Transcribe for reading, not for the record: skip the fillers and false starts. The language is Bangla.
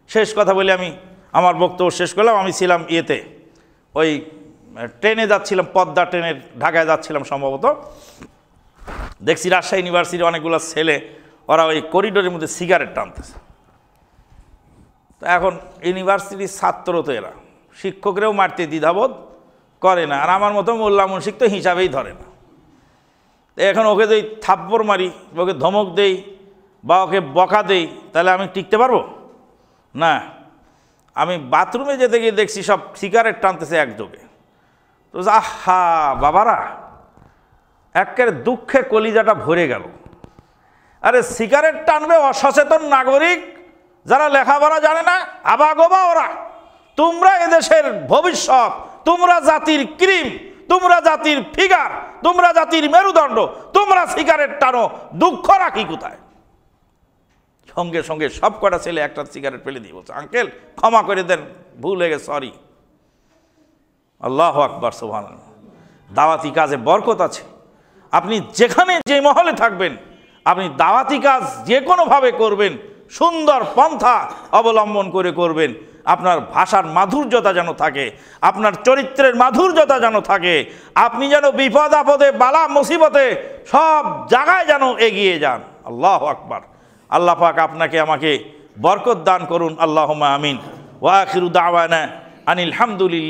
শেষ কথা বলে আমি আমার বক্তব্য শেষ করলাম। আমি ছিলাম ইয়েতে, ওই ট্রেনে যাচ্ছিলাম, পদ্মা ট্রেনের, ঢাকায় যাচ্ছিলাম সম্ভবত। দেখছি রাজশাহী ইউনিভার্সিটির অনেকগুলো ছেলে ওরা ওই করিডোরের মধ্যে সিগারেট টানতেছে। তো এখন ইউনিভার্সিটির ছাত্র তো এরা, শিক্ষকরাও মারতে দ্বিধাবোধ করে না, আর আমার মতো মোল্লা মুন্সিক তো হিসাবেই ধরে না। তো এখন ওকে যদি থাপ্পড় মারি, ওকে ধমক দেই বা ওকে বকা দেই, তাহলে আমি টিকতে পারবো না। আমি বাথরুমে যেতে গিয়ে দেখছি সব সিগারেট টানতেছে একযোগে। তো আহা বাবারা, একেবারে দুঃখে কলিজাটা ভরে গেল। আরে সিগারেট টানবে অসচেতন নাগরিক, যারা লেখাপড়া জানে না, আবাগোবা ওরা। তোমরা এদেশের ভবিষ্যৎ, তোমরা জাতির ক্রিম, তোমরা জাতির ফিগার, তোমরা জাতির মেরুদণ্ড, তোমরা সিগারেট টানো, দুঃখ রাখি কোথায়? সঙ্গে সঙ্গে সব কটা ছেলে একটা সিগারেট ফেলে দিয়ে বলছে, আঙ্কেল ক্ষমা করে দেন, ভুল হয়ে গেছে, সরি। আল্লাহু আকবার, সুবহানাল্লাহ। দাওয়াতি কাজে বরকত আছে। আপনি যেখানে যে মহলে থাকবেন, আপনি দাওয়াতি কাজ যে কোনোভাবে করবেন, সুন্দর পন্থা অবলম্বন করে করবেন। আপনার ভাষার মাধুর্যতা যেন থাকে, আপনার চরিত্রের মাধুর্যতা যেন থাকে, আপনি যেন বিপদ আপদে, বালা মুসিবতে সব জায়গায় যেন এগিয়ে যান। আল্লাহু আকবার। আল্লাহ পাক আপনাকে আমাকে বরকত দান করুন। আল্লাহুম্মা আমিন। ওয়া আখিরু দাওয়ানা আনিল হামদুলিল্লাহ।